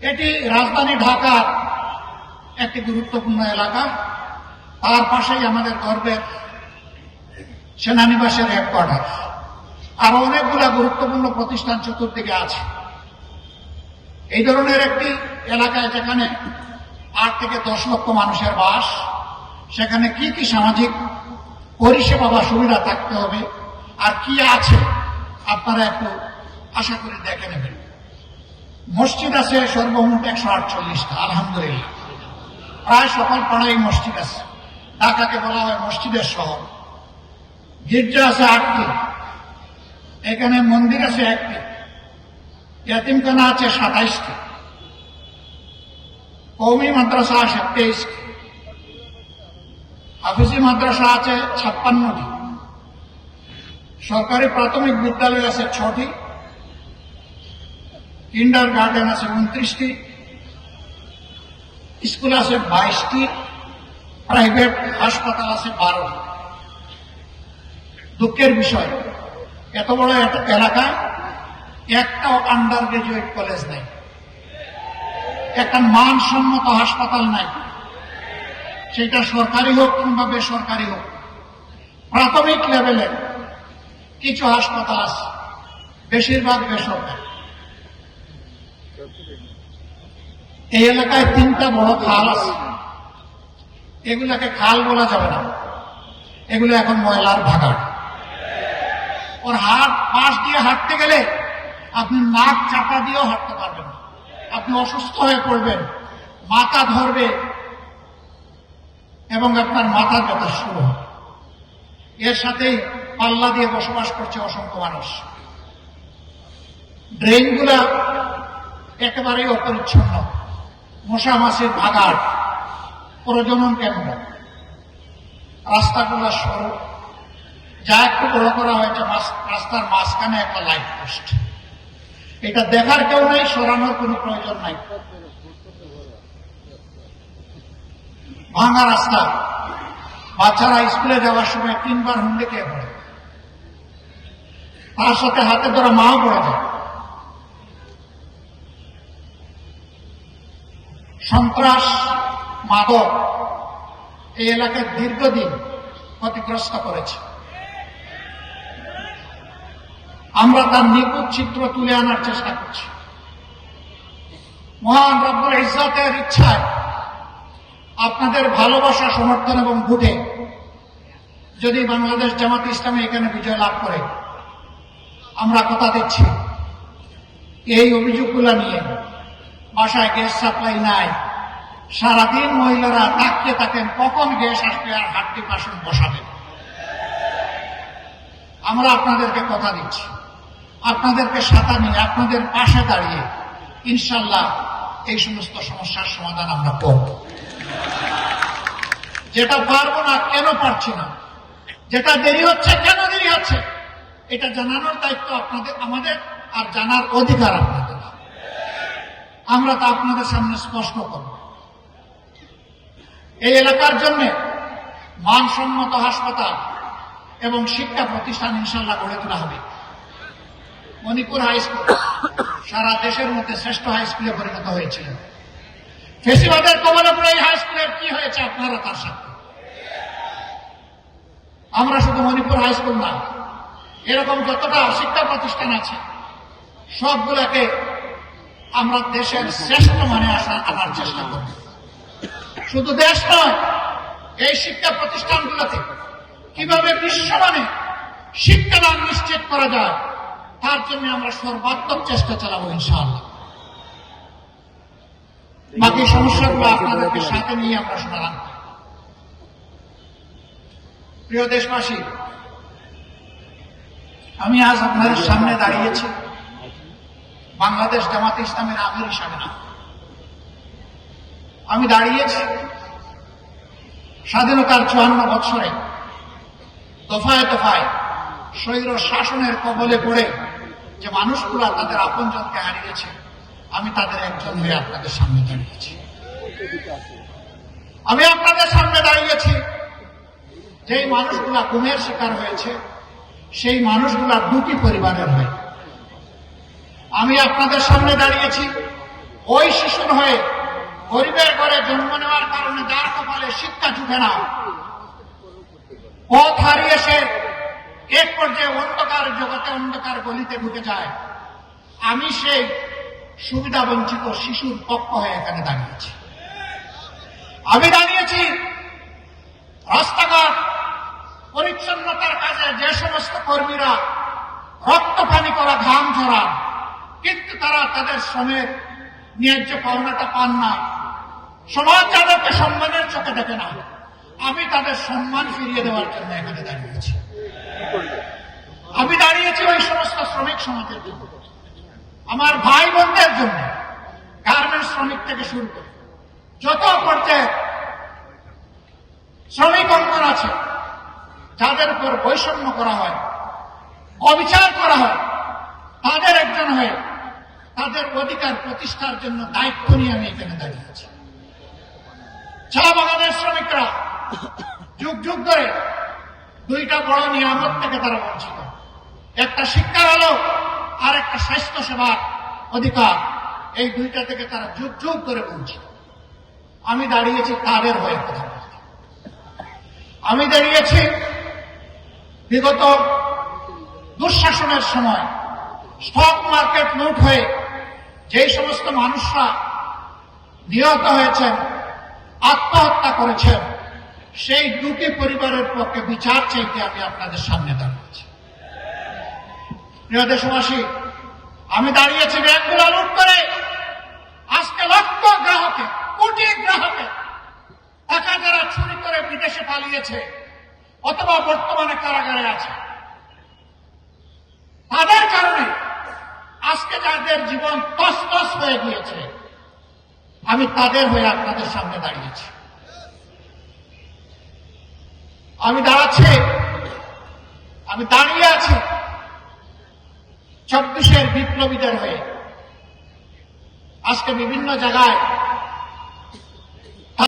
এটি রাজধানী ঢাকার একটি গুরুত্বপূর্ণ এলাকা। তার পাশেই আমাদের গর্বের সেনানিবাসের হেডকোয়ার্টার। আরো অনেকগুলা গুরুত্বপূর্ণ প্রতিষ্ঠান চতুর্দিকে আছে। এই ধরনের একটি এলাকায় যেখানে 8 থেকে 10 লক্ষ মানুষের বাস, সেখানে কি কি সামাজিক পরিষেবা বা সুবিধা থাকতে হবে আর কি আছে আপনারা একটু আশা করি দেখে নেবেন। মসজিদ আছে সর্বমোট 148টা, আলহামদুলিল্লাহ। প্রায় সকল পাড়ায় মসজিদ আছে। ঢাকাকে বলা হয় মসজিদের শহর। গির্জা আছে 8টি, এখানে মন্দির আছে 1টি, ইয়াতিমখানা আছে 27টি, কওমি মাদ্রাসা আছে 23টি, হাফিজি মাদ্রাসা আছে 56টি, সরকারি প্রাথমিক বিদ্যালয় আছে 6টি, কিন্ডার গার্ডেন আছে 29টি, স্কুল আছে 22টি, প্রাইভেট হাসপাতাল আছে 12টি। দুঃখের বিষয়, এত বড় এলাকায় একটাও আন্ডার গ্রাজুয়েট কলেজ নাই, একটা মানসম্মত হাসপাতাল নাই, সেটা সরকারি হোক কিংবা বেসরকারি হোক। প্রাথমিক লেভেলে কিছু হাসপাতাল আছে, বেশিরভাগ বেসরকারি। এই এলাকায় 3টা বড় খাল আছে, এগুলাকে খাল বলা যাবে না, এগুলো এখন ময়লার ভাগাড়। ওর পাশ দিয়ে হাঁটতে গেলে আপনি নাক চাপা দিয়েও হাঁটতে পারবেন না, আপনি অসুস্থ হয়ে পড়বেন, মাথা ধরবে এবং আপনার মাথা ব্যথা শুরু হবে। এর সাথেই পাল্লা দিয়ে বসবাস করছে অসংখ্য মানুষ। ড্রেনগুলা একেবারেই অপরিচ্ছন্ন, মশা মাছির ভাগাড়, প্রজনন কেন্দ্র। রাস্তাগুলা সরু, যা একটু বড় করা হয়েছে রাস্তার মাঝখানে একটা লাইট পোস্ট। এটা দেখার কেউ নাই, সরানোর কোনো প্রয়োজন নাই। ভাঙা রাস্তা, বাচ্চারা স্কুলে যাওয়ার সময় 3 বার হুন্ডে খেয়ে পড়ে, তার সাথে হাতে ধরা মাও পড়ে যায়। সন্ত্রাস, মাদক এই এলাকায় দীর্ঘদিন ক্ষতিগ্রস্ত করেছে। আমরা তার নিখুঁত চিত্র তুলে আনার চেষ্টা করছি। মহান রব্বুল ইজ্জতের ইচ্ছায় আপনাদের ভালোবাসা, সমর্থন এবং ভোটে যদি বাংলাদেশ জামাত ইসলামী এখানে বিজয় লাভ করে, আমরা কথা দিচ্ছি এই অভিযোগগুলো নিয়ে বাসায় গ্যাস সাপ্লাই নাই, সারাদিন মহিলারা তাকিয়ে থাকেন কখন গ্যাস আসবে আর হাড্ডি বাসন বসাবেন। আমরা আপনাদেরকে কথা দিচ্ছি, আপনাদেরকে সাথে নিয়ে আপনাদের পাশে দাঁড়িয়ে ইনশাল্লাহ এই সমস্ত সমস্যার সমাধান আমরা করব। যেটা পারবো না, কেন পারছি না, যেটা দেরি হচ্ছে, কেন দেরি হচ্ছে, এটা জানানোর দায়িত্ব আপনাদের, আমাদের, আর জানার অধিকার আপনাদের। আমরা তা আপনাদের সামনে স্পষ্ট করব। এই এলাকার জন্য মানসম্মত হাসপাতাল এবং শিক্ষা প্রতিষ্ঠান ইনশাল্লাহ গড়ে তোলা হবে। মণিপুর হাই স্কুল সারা দেশের মধ্যে শ্রেষ্ঠ হাই স্কুলে পরিণত হয়েছিল। ফেসিবাদের কবলে পড়ে এই হাই স্কুলের কি হয়েছে আপনারা তার সাথে। আমরা শুধু মণিপুর হাই স্কুল না, এরকম যতটা শিক্ষা প্রতিষ্ঠান আছে সবগুলাকে আমরা দেশের শ্রেষ্ঠ মানে আনার চেষ্টা করব। শুধু দেশ নয়, এই শিক্ষা প্রতিষ্ঠানগুলোতে কিভাবে বিশ্বমানে শিক্ষাদান নিশ্চিত করা যায় তার জন্য আমরা সর্বাত্মক চেষ্টা চালাবো ইনশাআল্লাহ। বাকি সমস্যাগুলো আপনাদেরকে সাথে নিয়ে আমরা সমাধান করব। প্রিয় দেশবাসী, আমি আজ আপনাদের সামনে দাঁড়িয়েছি বাংলাদেশ জামাত ইসলামের আমির হিসাবে না, আমি দাঁড়িয়েছি স্বাধীনতার 54 বছরে দফায় দফায় স্বৈর শাসনের কবলে পড়ে যে মানুষগুলা তাদের আপনজনকে হারিয়েছে, আমি তাদের একজন হয়ে আপনাদের সামনে দাঁড়িয়েছি। আমি আপনাদের সামনে দাঁড়িয়েছি যেই মানুষগুলা গুমের শিকার হয়েছে, সেই মানুষগুলা দুটি পরিবারের হয়। আমি আপনাদের সামনে দাঁড়িয়েছি ওই শিশুর হয়ে গরিবের ঘরে জন্ম নেওয়ার কারণে যার কপালে শিক্ষা জুটে না, পথ হারিয়ে সে এক পর্যায়ে অন্ধকার জগতে অন্ধকার গলিতে ঢুকে যায়, আমি সেই সুবিধা বঞ্চিত শিশুর পক্ষ হয়ে এখানে দাঁড়িয়েছি। আমি দাঁড়িয়েছি রাস্তাঘাট পরিচ্ছন্নতার কাজে যে সমস্ত কর্মীরা রক্ত পানি করা ঘাম ঝরান, কিন্তু তারা তাদের শ্রমের ন্যায্য পাওনাটা পান না। সমাজ যাদেরকে সম্মানের চোখে দেখে না, আমি তাদের সম্মান ফিরিয়ে দেওয়ার জন্য এখানে দাঁড়িয়েছি। আমি দাঁড়িয়েছি ওই সমস্ত শ্রমিক সমাজের জন্য, আমার ভাই বোনদের জন্য, গার্মেন্টস শ্রমিক থেকে শুরু করে যত পর্যায়ে শ্রমিক অঙ্গন আছে, যাদের উপর বৈষম্য করা হয়, অবিচার করা হয়, তাদের একজন হয়ে তাদের অধিকার প্রতিষ্ঠার জন্য দায়িত্ব নিয়ে আমি এখানে দাঁড়িয়েছি। চা বাগানের শ্রমিকরা যুগ যুগ ধরে দুইটা বড় নিয়ামত থেকে তারা বঞ্চিত, একটা শিক্ষার আলো আর একটা স্বাস্থ্য সেবার অধিকার, এই দুইটা থেকে তারা যুগ যুগ ধরে বঞ্চিত। আমি দাঁড়িয়েছি তাদের হয়ে কথা বলতে। আমি দাঁড়িয়েছি বিগত দুঃশাসনের সময় স্টক মার্কেট লুট হয়ে যেই সমস্ত মানুষরা নিহত হয়েছেন, আত্মহত্যা করেছেন, সেই দুটি পরিবারের পক্ষে বিচার চাইতে আমি আপনাদের সামনে দাঁড়িয়েছি। প্রিয় দেশবাসী, আমি দাঁড়িয়েছি ব্যাংকগুলো লুট করে আজকে লক্ষ গ্রাহকে, কোটি গ্রাহকে টাকা যারা চুরি করে বিদেশে পালিয়েছে অথবা বর্তমানে কারাগারে আছে, তাদের কারণে আজকে যাদের জীবন তছনছ হয়ে গিয়েছে, আমি তাদের হয়ে আপনাদের সামনে দাঁড়িয়েছি। আমি দাঁড়িয়ে আছি 24-এর বিপ্লবীদের হয়ে। আজকে বিভিন্ন জায়গায়